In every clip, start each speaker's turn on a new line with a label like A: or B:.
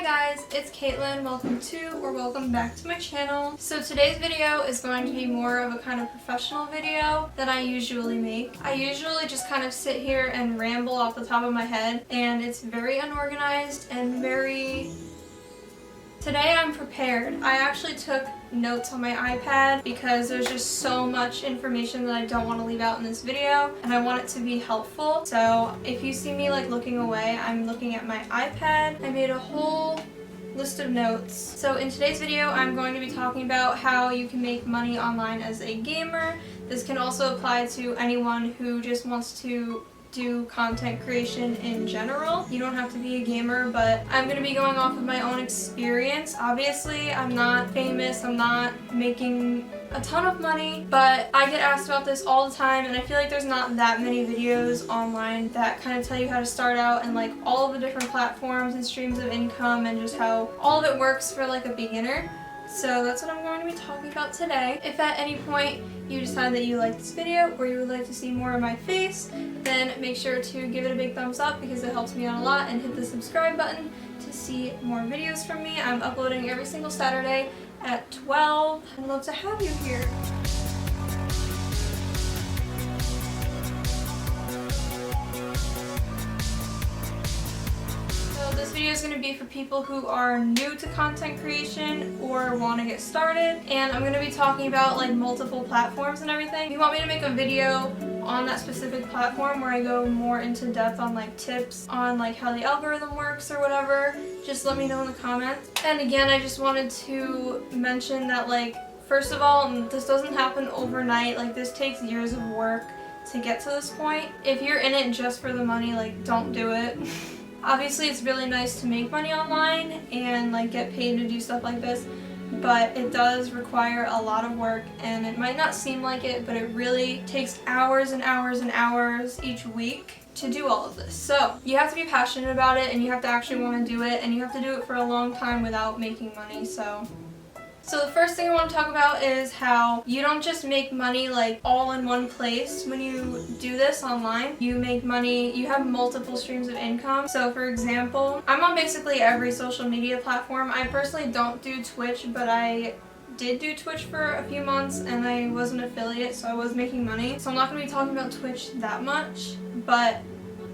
A: guys, it's Caitlin. Welcome back to my channel. So today's video is going to be more of a kind of professional video than I usually make. I usually just kind of sit here and ramble off the top of my head, and it's very unorganized and very... Today I'm prepared. I actually took notes on my iPad because there's just so much information that I don't want to leave out in this video, and I want it to be helpful. So if you see me like looking away, I'm looking at my iPad. I made a whole list of notes. So in today's video, I'm going to be talking about how you can make money online as a gamer. This can also apply to anyone who just wants to do content creation in general. You don't have to be a gamer, but I'm going to be going off of my own experience. Obviously, I'm not famous, I'm not making a ton of money, but I get asked about this all the time, and I feel like there's not that many videos online that kind of tell you how to start out and like all of the different platforms and streams of income and just how all of it works for like a beginner. So that's what I'm going to be talking about today. If at any point you decide that you like this video or you would like to see more of my face, then make sure to give it a big thumbs up because it helps me out a lot, and hit the subscribe button to see more videos from me. I'm uploading every single Saturday at 12. I'd love to have you here. This video is going to be for people who are new to content creation or want to get started, and I'm going to be talking about like multiple platforms and everything. If you want me to make a video on that specific platform where I go more into depth on like tips on like how the algorithm works or whatever, just let me know in the comments. And again, I just wanted to mention that, like, first of all, this doesn't happen overnight. Like, this takes years of work to get to this point. If you're in it just for the money, like, don't do it. Obviously, it's really nice to make money online and like get paid to do stuff like this, but it does require a lot of work, and it might not seem like it, but it really takes hours and hours and hours each week to do all of this. So you have to be passionate about it, and you have to actually want to do it, and you have to do it for a long time without making money. So the first thing I want to talk about is how you don't just make money like all in one place. When you do this online, you make money, you have multiple streams of income. So for example, I'm on basically every social media platform. I personally don't do Twitch, but I did do Twitch for a few months, and I was an affiliate, so I was making money. So I'm not going to be talking about Twitch that much, but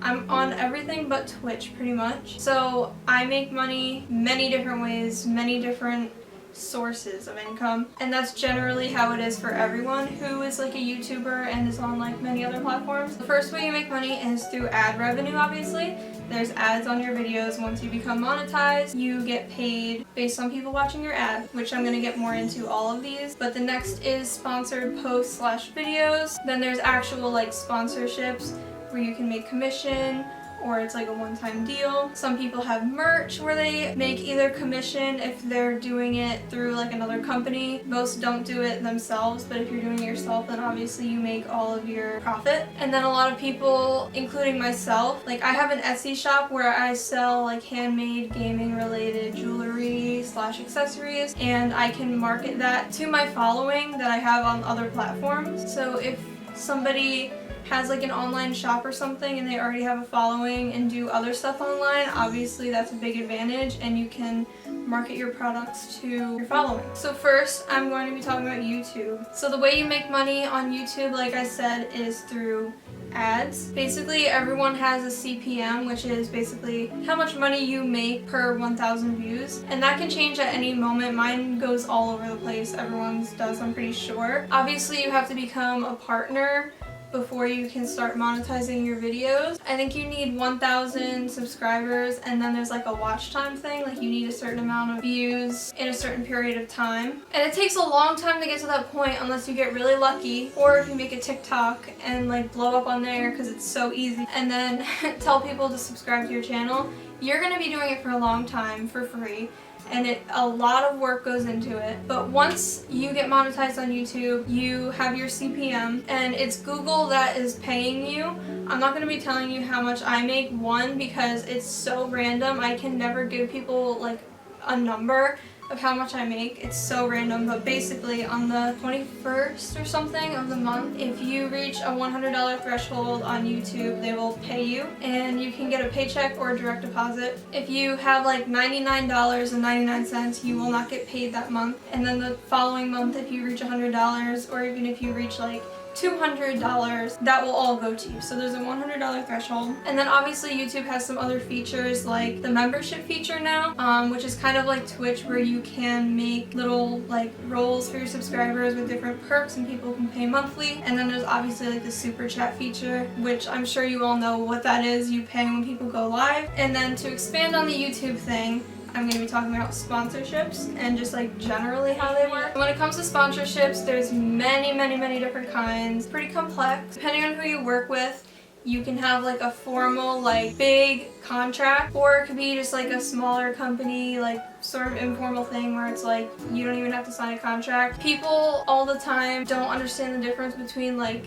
A: I'm on everything but Twitch pretty much. So I make money many different ways, many different sources of income, and that's generally how it is for everyone who is like a YouTuber and is on like many other platforms. The first way you make money is through ad revenue. Obviously, there's ads on your videos. Once you become monetized, you get paid based on people watching your ad, which I'm going to get more into all of these. But the next is sponsored posts / videos. Then there's actual like sponsorships where you can make commission, or it's like a one-time deal. Some people have merch where they make either commission if they're doing it through like another company. Most don't do it themselves, but if you're doing it yourself, then obviously you make all of your profit. And then a lot of people, including myself, like I have an Etsy shop where I sell like handmade gaming related jewelry / accessories, and I can market that to my following that I have on other platforms. So if somebody has like an online shop or something and they already have a following and do other stuff online, obviously that's a big advantage, and you can market your products to your following. So first, I'm going to be talking about YouTube. So the way you make money on YouTube, like I said, is through ads. Basically, everyone has a CPM, which is basically how much money you make per 1,000 views, and that can change at any moment. Mine goes all over the place. Everyone's does, I'm pretty sure. Obviously, you have to become a partner before you can start monetizing your videos. I think you need 1,000 subscribers, and then there's like a watch time thing, like you need a certain amount of views in a certain period of time. And it takes a long time to get to that point unless you get really lucky, or if you make a TikTok and like blow up on there because it's so easy, and then tell people to subscribe to your channel. You're going to be doing it for a long time for free, and a lot of work goes into it. But once you get monetized on YouTube, you have your CPM, and it's Google that is paying you. I'm not going to be telling you how much I make, one, because it's so random. I can never give people like a number of how much I make. It's so random, but basically on the 21st or something of the month, if you reach a $100 threshold on YouTube, they will pay you, and you can get a paycheck or a direct deposit. If you have like $99.99, you will not get paid that month. And then the following month, if you reach $100, or even if you reach like $200, that will all go to you. So there's a $100 threshold. And then obviously YouTube has some other features like the membership feature now, which is kind of like Twitch, where you can make little like roles for your subscribers with different perks and people can pay monthly. And then there's obviously like the super chat feature, which I'm sure you all know what that is. You pay when people go live. And then to expand on the YouTube thing, I'm going to be talking about sponsorships and just like generally how they work. When it comes to sponsorships, there's many different kinds. Pretty complex. Depending on who you work with, you can have like a formal, like big contract, or it could be just like a smaller company, like sort of informal thing where it's like you don't even have to sign a contract. People all the time don't understand the difference between like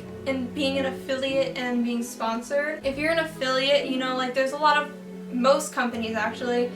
A: being an affiliate and being sponsored. If you're an affiliate, you know, like there's a lot of, most companies actually,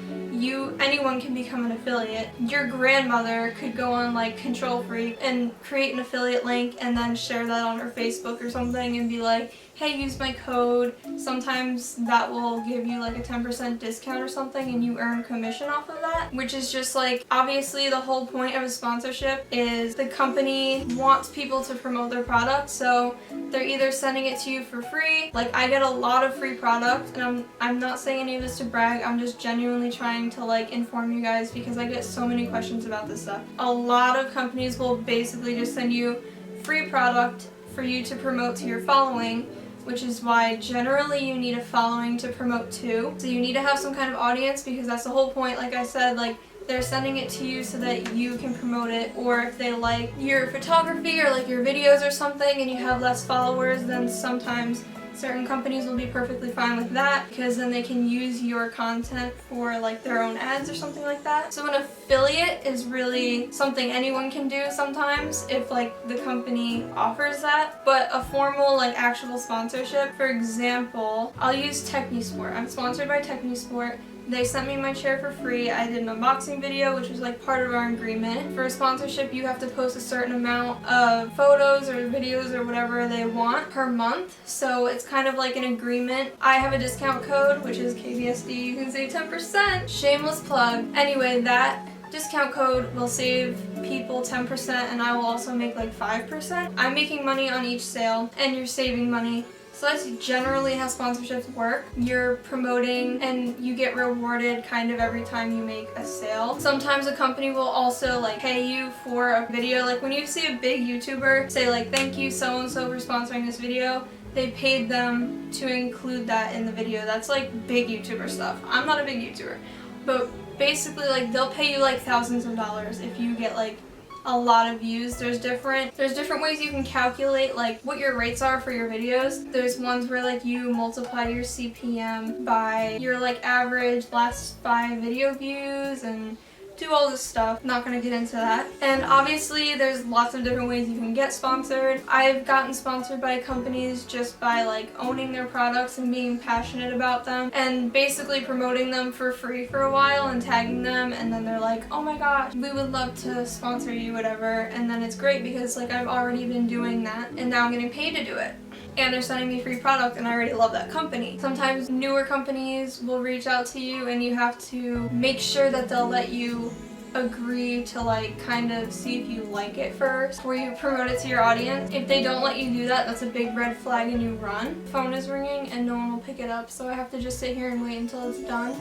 A: anyone can become an affiliate. Your grandmother could go on like Control Freak and create an affiliate link and then share that on her Facebook or something and be like, hey, use my code. Sometimes that will give you like a 10% discount or something and you earn commission off of that, which is just like, obviously the whole point of a sponsorship is the company wants people to promote their product, so they're either sending it to you for free. Like I get a lot of free product, and I'm not saying any of this to brag, I'm just genuinely trying to like inform you guys because I get so many questions about this stuff. A lot of companies will basically just send you free product for you to promote to your following, which is why generally you need a following to promote to. So you need to have some kind of audience because that's the whole point. Like I said, like they're sending it to you so that you can promote it, or if they like your photography or like your videos or something and you have less followers, then sometimes certain companies will be perfectly fine with that because then they can use your content for like their own ads or something like that. So an affiliate is really something anyone can do sometimes if like the company offers that, but a formal like actual sponsorship, for example, I'll use TechniSport. I'm sponsored by TechniSport. They sent me my chair for free. I did an unboxing video, which was like part of our agreement. For a sponsorship, you have to post a certain amount of photos or videos or whatever they want per month. So it's kind of like an agreement. I have a discount code, which is KBSD. You can save 10%. Shameless plug. Anyway, that discount code will save people 10% and I will also make like 5%. I'm making money on each sale and you're saving money. So that's generally how sponsorships work. You're promoting and you get rewarded kind of every time you make a sale. Sometimes a company will also like pay you for a video. Like when you see a big YouTuber say like, thank you so-and-so for sponsoring this video, they paid them to include that in the video. That's like big YouTuber stuff. I'm not a big YouTuber, but basically like they'll pay you like thousands of dollars if you get like a lot of views. There's different ways you can calculate like what your rates are for your videos. There's ones where like you multiply your CPM by your like average last 5 video views and do all this stuff. Not gonna get into that. And obviously there's lots of different ways you can get sponsored. I've gotten sponsored by companies just by like owning their products and being passionate about them and basically promoting them for free for a while and tagging them, and then they're like, oh my gosh, we would love to sponsor you, whatever. And then it's great because like I've already been doing that and now I'm getting paid to do it. And they're sending me free product and I already love that company. Sometimes newer companies will reach out to you and you have to make sure that they'll let you agree to like kind of see if you like it first before you promote it to your audience. If they don't let you do that, that's a big red flag and you run. Phone is ringing and no one will pick it up, so I have to just sit here and wait until it's done.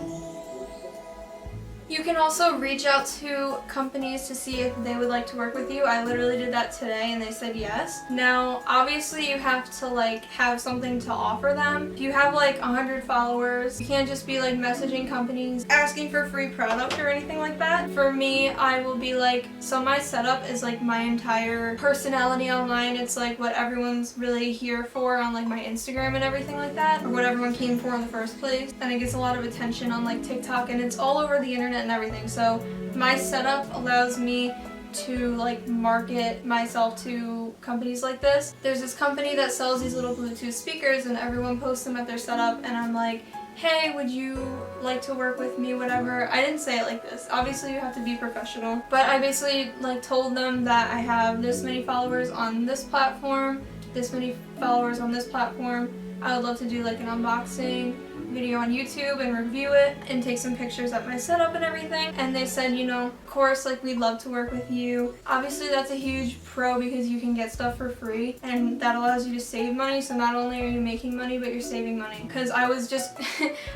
A: You can also reach out to companies to see if they would like to work with you. I literally did that today and they said yes. Now, obviously you have to like have something to offer them. If you have like 100 followers, you can't just be like messaging companies asking for free product or anything like that. For me, I will be like, so my setup is like my entire personality online. It's like what everyone's really here for on like my Instagram and everything like that, or what everyone came for in the first place. And it gets a lot of attention on like TikTok and it's all over the internet and everything. So my setup allows me to like market myself to companies like this. There's this company that sells these little Bluetooth speakers and everyone posts them at their setup and I'm like, hey, would you like to work with me, whatever. I didn't say it like this. Obviously you have to be professional. But I basically like told them that I have this many followers on this platform, this many followers on this platform. I would love to do like an unboxing video on YouTube and review it and take some pictures of my setup and everything. And they said, you know, of course, like, we'd love to work with you. Obviously that's a huge pro because you can get stuff for free and that allows you to save money. So not only are you making money, but you're saving money. Because I was just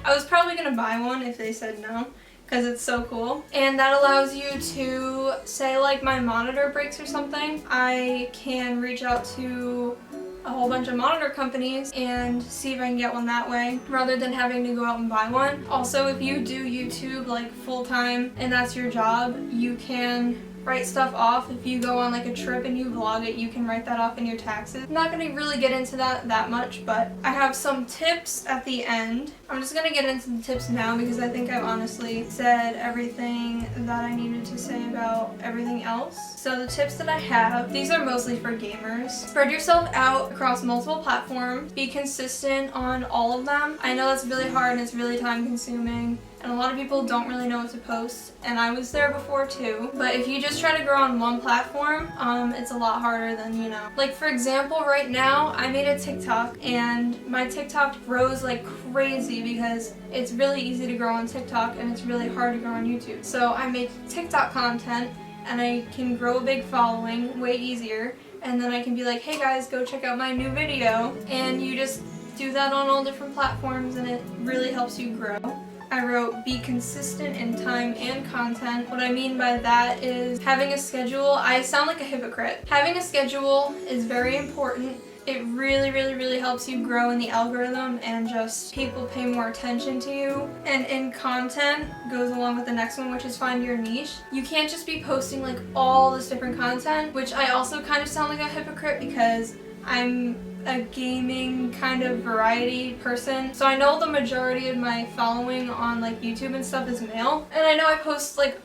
A: I was probably gonna buy one if they said no, because it's so cool. And that allows you to say like my monitor breaks or something, I can reach out to a whole bunch of monitor companies and see if I can get one that way rather than having to go out and buy one. Also, if you do YouTube like full-time and that's your job, you can write stuff off. If you go on like a trip and you vlog it, you can write that off in your taxes. I'm not going to really get into that much, but I have some tips at the end. I'm just going to get into the tips now because I think I've honestly said everything that I needed to say about everything else. So the tips that I have, these are mostly for gamers. Spread yourself out across multiple platforms. Be consistent on all of them. I know that's really hard and it's really time consuming. And a lot of people don't really know what to post, and I was there before too. But if you just try to grow on one platform, it's a lot harder than, you know. Like for example, right now, I made a TikTok, and my TikTok grows like crazy because it's really easy to grow on TikTok, and it's really hard to grow on YouTube. So I make TikTok content, and I can grow a big following way easier, and then I can be like, hey guys, go check out my new video, and you just do that on all different platforms, and it really helps you grow. I wrote, be consistent in time and content. What I mean by that is having a schedule. I sound like a hypocrite. Having a schedule is very important. It really helps you grow in the algorithm and just people pay more attention to you. And in content goes along with the next one, which is find your niche. You can't just be posting like all this different content, which I also kind of sound like a hypocrite because I'm a gaming kind of variety person. So I know the majority of my following on like YouTube and stuff is male. And I know I post like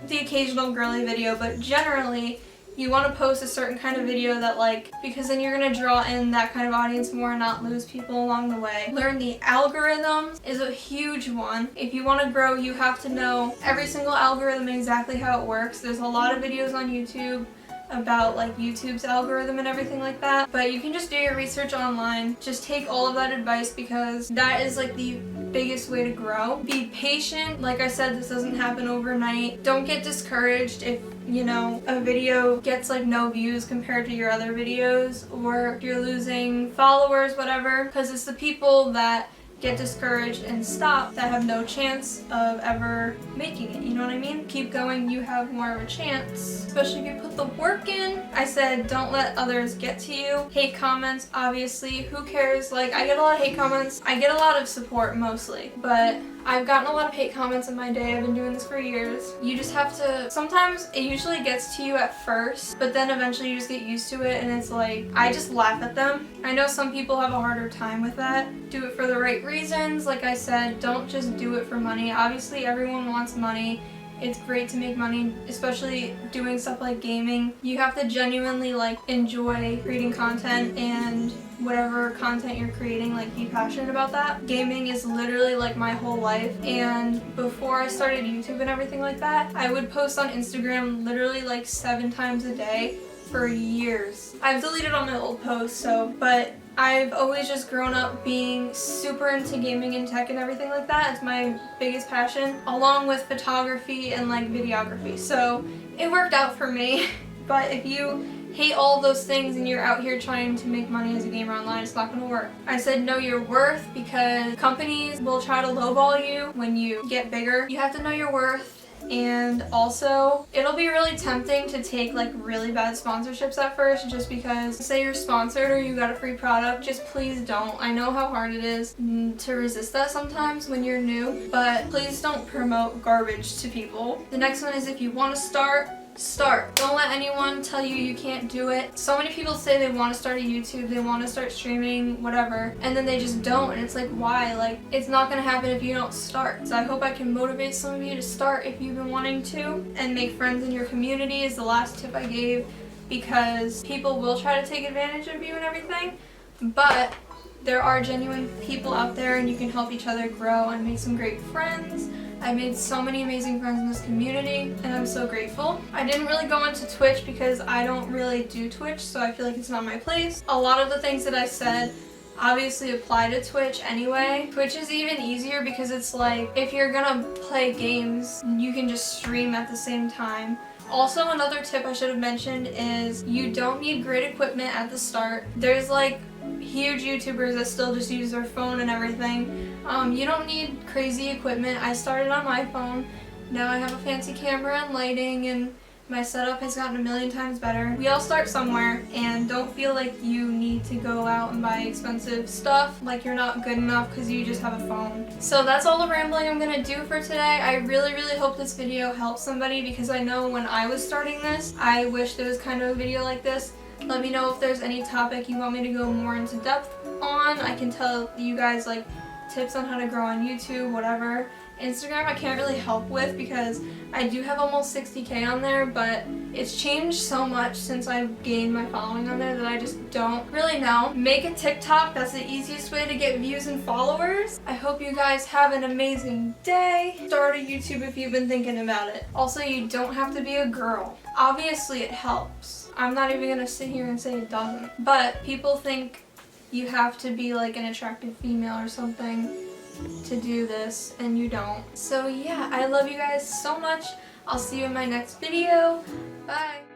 A: the occasional girly video, but generally you want to post a certain kind of video that like, because then you're going to draw in that kind of audience more and not lose people along the way. Learn the algorithms is a huge one. If you want to grow, you have to know every single algorithm, exactly how it works. There's a lot of videos on YouTube about like YouTube's algorithm and everything like that, but you can just do your research online. Just take all of that advice because that is like the biggest way to grow. Be patient. Like I said, this doesn't happen overnight. Don't get discouraged if, you know, a video gets like no views compared to your other videos, or if you're losing followers, whatever, because it's the people that get discouraged and stop that have no chance of ever making it, you know what I mean? Keep going, you have more of a chance, especially if you put the work in. I said don't let others get to you. Hate comments, obviously, who cares? Like, I get a lot of hate comments. I get a lot of support mostly, but I've gotten a lot of hate comments in my day. I've been doing this for years. You just have to, sometimes it usually gets to you at first, but then eventually you just get used to it and it's like, I just laugh at them. I know some people have a harder time with that. Do it for the right reasons. Like I said, don't just do it for money. Obviously everyone wants money. It's great to make money, especially doing stuff like gaming. You have to genuinely like enjoy creating content, and whatever content you're creating, like be passionate about that. Gaming is literally like my whole life, and before I started YouTube and everything like that, I would post on Instagram literally like 7 times a day for years. I've deleted all my old posts, but I've always just grown up being super into gaming and tech and everything like that. It's my biggest passion, along with photography and like videography. So it worked out for me. But if you hate all of those things and you're out here trying to make money as a gamer online, it's not gonna work. I said know your worth because companies will try to lowball you when you get bigger. You have to know your worth. And also, it'll be really tempting to take like really bad sponsorships at first, just because say you're sponsored or you got a free product, just please don't. I know how hard it is to resist that sometimes when you're new, but please don't promote garbage to people. The next one is if you want to start. Don't let anyone tell you you can't do it. So many people say they want to start a YouTube, they want to start streaming, whatever, and then they just don't, and it's like, why? Like, it's not going to happen if you don't start. So I hope I can motivate some of you to start if you've been wanting to, and make friends in your community is the last tip I gave, because people will try to take advantage of you and everything, but There are genuine people out there and you can help each other grow and make some great friends. I made so many amazing friends in this community and I'm so grateful. I didn't really go into Twitch because I don't really do Twitch, so I feel like it's not my place. A lot of the things that I said obviously apply to Twitch anyway. Twitch is even easier because it's like if you're gonna play games, you can just stream at the same time. Also, another tip I should have mentioned is you don't need great equipment at the start. There's like huge YouTubers that still just use their phone and everything. You don't need crazy equipment. I started on my phone. Now I have a fancy camera and lighting, and my setup has gotten a million times better. We all start somewhere, and don't feel like you need to go out and buy expensive stuff, like you're not good enough because you just have a phone. So that's all the rambling I'm gonna do for today. I really hope this video helps somebody, because I know when I was starting this, I wish there was kind of a video like this. Let me know if there's any topic you want me to go more into depth on. I can tell you guys like tips on how to grow on YouTube, whatever. Instagram I can't really help with because I do have almost 60K on there, but it's changed so much since I've gained my following on there that I just don't really know. Make a TikTok, that's the easiest way to get views and followers. I hope you guys have an amazing day. Start a YouTube if you've been thinking about it. Also, you don't have to be a girl. Obviously it helps. I'm not even gonna sit here and say it doesn't. But people think you have to be like an attractive female or something to do this, and you don't. So yeah, I love you guys so much. I'll see you in my next video. Bye.